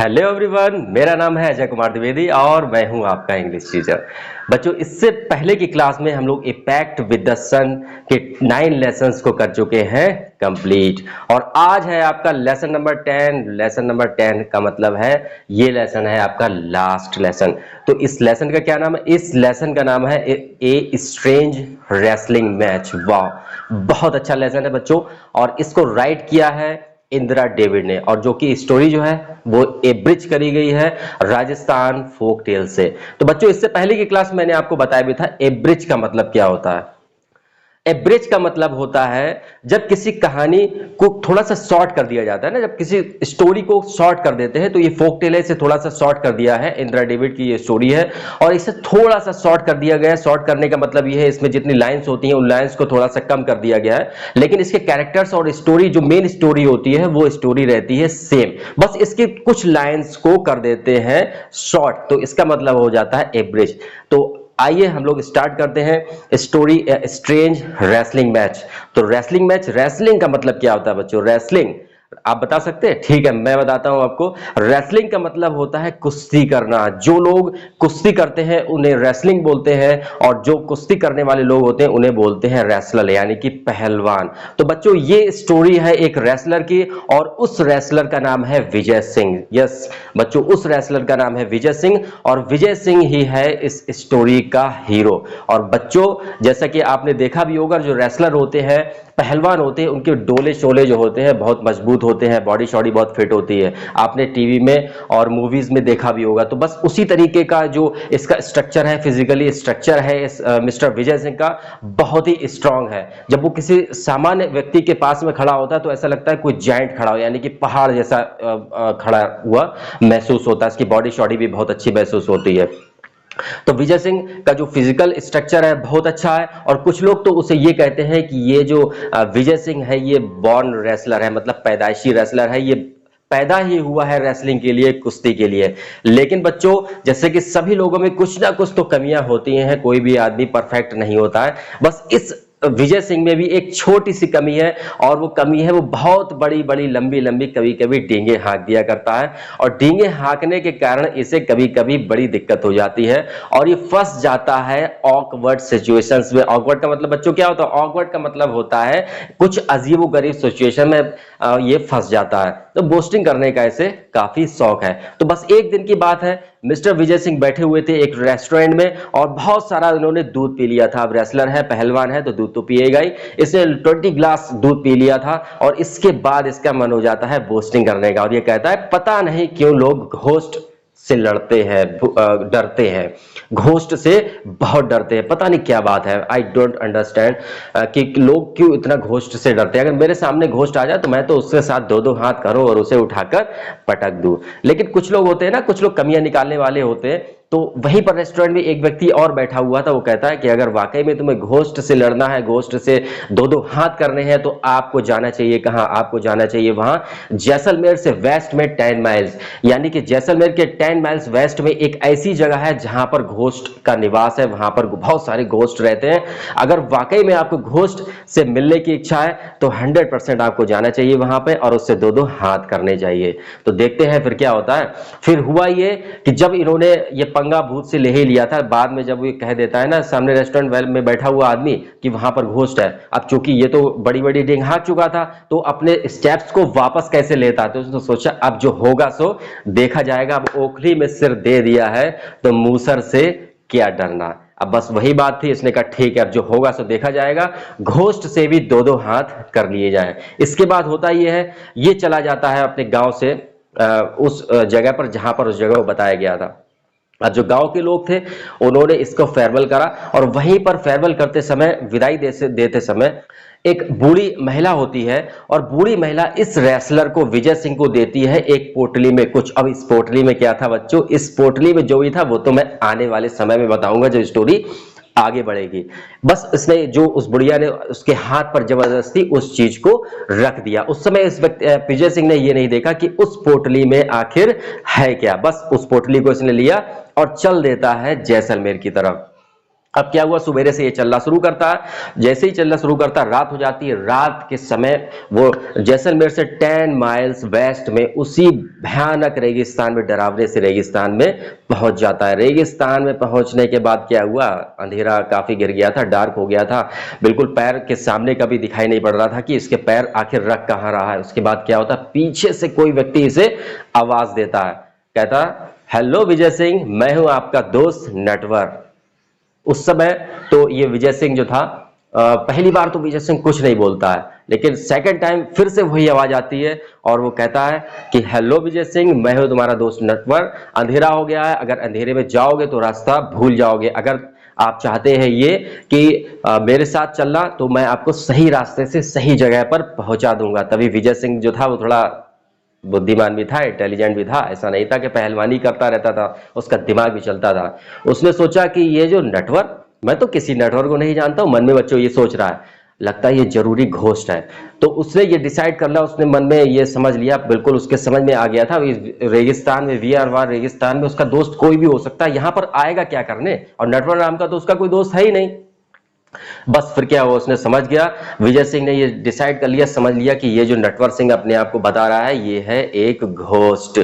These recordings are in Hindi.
हेलो एवरीवन, मेरा नाम है अजय कुमार द्विवेदी और मैं हूं आपका इंग्लिश टीचर। बच्चों, इससे पहले की क्लास में हम लोग ए पैक्ट विद द सन के 9 लेसन्स को कर चुके हैं कंप्लीट। और आज है आपका लेसन नंबर 10। लेसन नंबर 10 का मतलब है ये लेसन है आपका लास्ट लेसन। तो इस लेसन का क्या नाम है? इस लेसन का नाम है ए स्ट्रेंज रेसलिंग मैच। वाह, बहुत अच्छा लेसन है बच्चों। और इसको राइट किया है इंदिरा डेविड ने, और जो कि स्टोरी जो है वो एब्रिज करी गई है राजस्थान फोक टेल से। तो बच्चों, इससे पहले की क्लास मैंने आपको बताया भी था एब्रिज का मतलब क्या होता है। एब्रिज का मतलब होता है जब किसी कहानी को थोड़ा सा शॉर्ट कर दिया जाता है ना, जब किसी स्टोरी को शॉर्ट कर देते हैं। तो ये फोक टेल है, इसे थोड़ा सा शॉर्ट कर दिया है। इंदिरा डेविड की ये स्टोरी है और इसे थोड़ा सा शॉर्ट कर दिया गया है। शॉर्ट करने का मतलब ये है इसमें जितनी लाइंस होती हैं उन लाइंस को थोड़ा सा कम कर दिया गया है, लेकिन इसके कैरेक्टर्स और स्टोरी जो मेन स्टोरी होती है वो स्टोरी रहती है सेम। बस इसके कुछ लाइंस को कर देते हैं शॉर्ट, तो इसका मतलब हो जाता है एब्रिज। तो आइए हम लोग स्टार्ट करते हैं स्टोरी स्ट्रेंज रेसलिंग मैच। तो रेसलिंग मैच, रेसलिंग का मतलब क्या होता है बच्चों? रेसलिंग आप बता सकते हैं? ठीक है, मैं बताता हूं आपको। रेसलिंग का मतलब होता है कुश्ती करना। जो लोग कुश्ती करते हैं उन्हें रेसलिंग बोलते हैं, और जो कुश्ती करने वाले लोग होते हैं उन्हें बोलते हैं रेसलर, यानी कि पहलवान। तो बच्चों, ये स्टोरी है एक रेसलर की, और उस रेसलर का नाम है विजय सिंह। यस बच्चों, उस रेसलर का नाम है विजय सिंह, और विजय सिंह ही है इस स्टोरी का हीरो। और बच्चों, जैसा कि आपने देखा भी होगा, जो रेसलर होते हैं, पहलवान होते हैं, उनके डोले शोले जो होते हैं बहुत मजबूत होते हैं, बॉडी शॉडी बहुत फिट होती है। आपने टीवी में और मूवीज में देखा भी होगा। तो बस उसी तरीके का जो इसका स्ट्रक्चर है, फिजिकली स्ट्रक्चर है इस मिस्टर विजय सिंह का, बहुत ही स्ट्रांग है। जब वो किसी सामान्य व्यक्ति के पास में खड़ा होता है तो ऐसा लगता है कोई जायंट खड़ा हो, यानी कि पहाड़ जैसा खड़ा हुआ महसूस होता है। इसकी बॉडी शॉडी भी बहुत अच्छी महसूस होती है। तो विजय सिंह का जो फिजिकल स्ट्रक्चर है बहुत अच्छा है, और कुछ लोग तो उसे ये कहते हैं कि ये जो विजय सिंह है ये बॉर्न रेसलर है, मतलब पैदाइशी रेसलर है। ये पैदा ही हुआ है रेसलिंग के लिए, कुश्ती के लिए। लेकिन बच्चों, जैसे कि सभी लोगों में कुछ ना कुछ तो कमियां होती हैं, कोई भी आदमी परफेक्ट नहीं होता है। बस इस विजय सिंह में भी एक छोटी सी कमी है, और वो कमी है वो बहुत बड़ी बड़ी लंबी लंबी कभी कभी डींगे हाँक दिया करता है, और डींगे हाँकने के कारण इसे कभी कभी बड़ी दिक्कत हो जाती है, और ये फंस जाता है ऑकवर्ड सिचुएशंस में। ऑकवर्ड का मतलब बच्चों क्या होता है? ऑकवर्ड का मतलब होता है कुछ अजीबोगरीब सिचुएशन में ये फंस जाता है। तो बोस्टिंग करने का इसे काफी शौक है। तो बस एक दिन की बात है, मिस्टर विजय सिंह बैठे हुए थे एक रेस्टोरेंट में, और बहुत सारा इन्होंने दूध पी लिया था। अब रेसलर है, पहलवान है, तो दूध तो पिएगा ही। इसने 20 ग्लास दूध पी लिया था, और इसके बाद इसका मन हो जाता है बोस्टिंग करने का, और ये कहता है पता नहीं क्यों लोग घोस्ट से लड़ते हैं, डरते हैं, घोस्ट से बहुत डरते हैं। पता नहीं क्या बात है, आई डोंट अंडरस्टैंड कि लोग क्यों इतना घोस्ट से डरते हैं। अगर मेरे सामने घोस्ट आ जाए तो मैं तो उसके साथ दो दो हाथ करूं और उसे उठाकर पटक दूं। लेकिन कुछ लोग होते हैं ना, कुछ लोग कमियां निकालने वाले होते हैं। तो वहीं पर रेस्टोरेंट में एक व्यक्ति और बैठा हुआ था। वो कहता है कि अगर वाकई में तुम्हें घोस्ट से लड़ना है, घोस्ट से दो दो हाथ करने हैं, तो आपको जाना चाहिए कहां? आपको जाना चाहिए वहां जैसलमेर से वेस्ट में 10 माइल्स, यानी कि जैसलमेर के 10 माइल्स वेस्ट में एक ऐसी जगह है जहां पर घोस्ट का निवास है। वहां पर बहुत सारे घोस्ट रहते हैं। अगर वाकई में आपको घोस्ट से मिलने की इच्छा है तो 100% आपको जाना चाहिए वहां पे, और उससे दो दो हाथ करने चाहिए। तो देखते हैं फिर क्या होता है। फिर हुआ ये कि जब इन्होंने ये पंगा भूत से ले ही लिया था, बाद में जब ये कह देता है ना सामने रेस्टोरेंट में बैठा हुआ आदमी कि वहां पर घोस्ट है, अब चूंकि ये तो बड़ी बड़ी डिंग हाँक चुका था, तो अपने स्टेप्स को वापस कैसे लेता, तो उसने सोचा अब जो होगा सो देखा जाएगा। अब ओखली में सिर दे दिया है तो मूसर से क्या डरना। अब बस वही बात थी। इसने कहा ठीक है, अब जो होगा सो देखा जाएगा, घोस्ट से भी दो दो हाथ कर लिए जाए। इसके बाद होता ये है, ये चला जाता है अपने गांव से उस जगह पर जहां पर उस जगह को बताया गया था। जो गांव के लोग थे उन्होंने इसको फेयरवेल करा, और वहीं पर फेयरवेल करते समय, विदाई देते समय, एक बूढ़ी महिला होती है, और बूढ़ी महिला इस रेसलर को, विजय सिंह को, देती है एक पोटली में कुछ। अब इस पोटली में क्या था बच्चों? इस पोटली में जो भी था वो तो मैं आने वाले समय में बताऊंगा, जो स्टोरी आगे बढ़ेगी। बस इसने, जो उस बुढ़िया ने उसके हाथ पर जबरदस्ती उस चीज को रख दिया। उस समय इस विजय सिंह ने ये नहीं देखा कि उस पोटली में आखिर है क्या। बस उस पोटली को इसने लिया और चल देता है जैसलमेर की तरफ। अब क्या हुआ, सुबेरे से ये चलना शुरू करता है। जैसे ही चलना शुरू करता है, रात हो जाती है। रात के समय वो जैसलमेर से 10 माइल्स वेस्ट में उसी भयानक रेगिस्तान में, डरावने से रेगिस्तान में पहुंच जाता है। रेगिस्तान में पहुंचने के बाद क्या हुआ, अंधेरा काफी गिर गया था, डार्क हो गया था, बिल्कुल पैर के सामने का भी दिखाई नहीं पड़ रहा था कि इसके पैर आखिर रख कहाँ रहा है। उसके बाद क्या होता, पीछे से कोई व्यक्ति इसे आवाज देता है, कहता, हेलो विजय सिंह, मैं हूं आपका दोस्त नटवर। उस समय तो ये विजय सिंह जो था, पहली बार तो विजय सिंह कुछ नहीं बोलता है, लेकिन सेकंड टाइम फिर से वही आवाज आती है और वो कहता है कि हेलो विजय सिंह, मैं हूं तुम्हारा दोस्त नटवर। अंधेरा हो गया है, अगर अंधेरे में जाओगे तो रास्ता भूल जाओगे। अगर आप चाहते हैं ये कि मेरे साथ चलना, तो मैं आपको सही रास्ते से सही जगह पर पहुंचा दूंगा। तभी विजय सिंह जो था वो थोड़ा बुद्धिमान भी था, इंटेलिजेंट भी था। ऐसा नहीं था कि पहलवानी करता रहता था, उसका दिमाग भी चलता था। उसने सोचा कि ये जो नटवर, मैं तो किसी नटवर को नहीं जानता हूं, मन में बच्चों ये सोच रहा है, लगता है ये जरूरी घोस्ट है। तो उसने ये डिसाइड कर लिया, उसने मन में ये समझ लिया, बिल्कुल उसके समझ में आ गया था, इस रेगिस्तान में, वीआरवार रेगिस्तान में उसका दोस्त कोई भी हो सकता है, यहां पर आएगा क्या करने, और नटवर नाम का तो उसका कोई दोस्त है ही नहीं। बस फिर क्या हुआ, उसने समझ गया, विजय सिंह ने ये डिसाइड कर लिया, समझ लिया कि ये जो नटवर सिंह अपने आप को बता रहा है, ये है एक घोस्ट।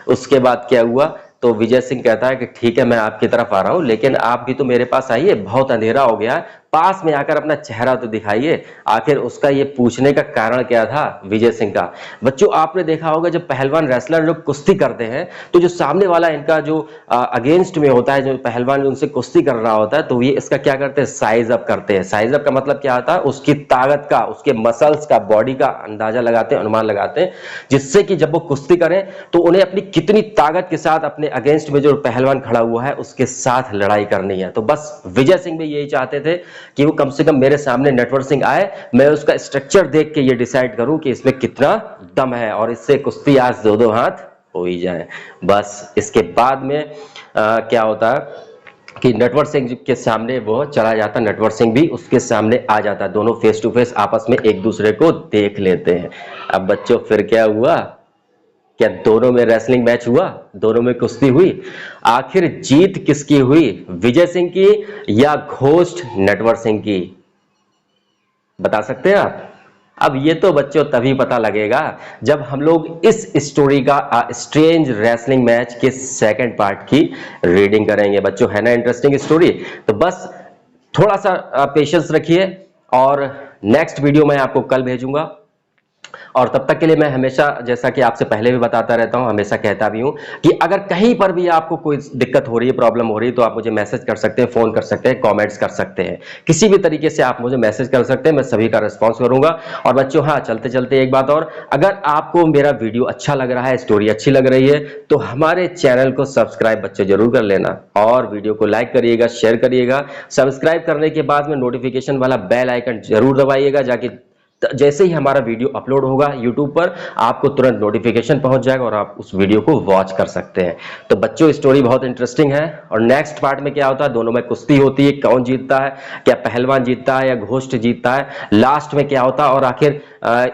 उसके बाद क्या हुआ, तो विजय सिंह कहता है कि ठीक है, मैं आपकी तरफ आ रहा हूं, लेकिन आप भी तो मेरे पास आइए, बहुत अंधेरा हो गया है, पास में आकर अपना चेहरा तो दिखाइए। आखिर उसका ये पूछने का कारण क्या था विजय सिंह का। बच्चों, आपने देखा होगा जब पहलवान रेसलर लोग कुश्ती करते हैं, तो जो सामने वाला इनका जो अगेंस्ट में होता है, जो पहलवान उनसे कुश्ती कर रहा होता है, तो ये इसका क्या करते हैं, साइज अप करते हैं। साइज अप का मतलब क्या होता है, उसकी ताकत का, उसके मसल्स का, बॉडी का अंदाजा लगाते हैं, अनुमान लगाते हैं, जिससे कि जब वो कुश्ती करें तो उन्हें अपनी कितनी ताकत के साथ अपने अगेंस्ट में जो पहलवान खड़ा हुआ है उसके साथ लड़ाई करनी है। तो बस विजय सिंह भी यही चाहते थे कि वो कम से कम मेरे सामने नटवर सिंह आए, मैं उसका स्ट्रक्चर देख के ये डिसाइड करूं कि इसमें कितना दम है, और इससे कुश्ती आज दो दो हाथ हो ही जाए। बस इसके बाद में क्या होता है कि नटवर सिंह के सामने वो चला जाता, नटवर सिंह भी उसके सामने आ जाता, दोनों फेस टू फेस आपस में एक दूसरे को देख लेते हैं। अब बच्चों फिर क्या हुआ, क्या दोनों में रेसलिंग मैच हुआ, दोनों में कुश्ती हुई। आखिर जीत किसकी हुई, विजय सिंह की या घोस्ट नटवर सिंह की, बता सकते हैं आप। अब ये तो बच्चों तभी पता लगेगा जब हम लोग इस स्टोरी का स्ट्रेंज रेसलिंग मैच के सेकंड पार्ट की रीडिंग करेंगे। बच्चों, है ना इंटरेस्टिंग स्टोरी। तो बस थोड़ा सा पेशेंस रखिए, और नेक्स्ट वीडियो मैं आपको कल भेजूंगा। और तब तक के लिए मैं हमेशा, जैसा कि आपसे पहले भी बताता रहता हूं, हमेशा कहता भी हूं कि अगर कहीं पर भी आपको कोई दिक्कत हो रही है, प्रॉब्लम हो रही है, तो आप मुझे मैसेज कर सकते हैं, फोन कर सकते हैं, कमेंट्स कर सकते हैं, किसी भी तरीके से आप मुझे मैसेज कर सकते हैं, मैं सभी का रिस्पॉन्स करूंगा। और बच्चों, हाँ, चलते चलते एक बात और, अगर आपको मेरा वीडियो अच्छा लग रहा है, स्टोरी अच्छी लग रही है, तो हमारे चैनल को सब्सक्राइब बच्चों जरूर कर लेना, और वीडियो को लाइक करिएगा, शेयर करिएगा। सब्सक्राइब करने के बाद में नोटिफिकेशन वाला बेल आइकन जरूर दबाइएगा, जाके जैसे ही हमारा वीडियो अपलोड होगा YouTube पर, आपको तुरंत नोटिफिकेशन पहुंच जाएगा और आप उस वीडियो को वॉच कर सकते हैं। तो बच्चों, स्टोरी बहुत इंटरेस्टिंग है, और नेक्स्ट पार्ट में क्या होता है, दोनों में कुश्ती होती है, कौन जीतता है, क्या पहलवान जीतता है या घोस्ट जीतता है, लास्ट में क्या होता है, और आखिर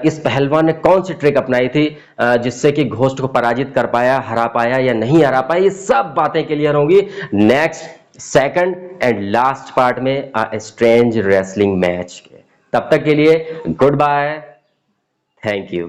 इस पहलवान ने कौन सी ट्रिक अपनाई थी जिससे कि घोस्ट को पराजित कर पाया, हरा पाया या नहीं हरा पाया, ये सब बातें क्लियर होंगी next second and last part में स्ट्रेंज रेसलिंग मैच के। तब तक के लिए गुड बाय, थैंक यू।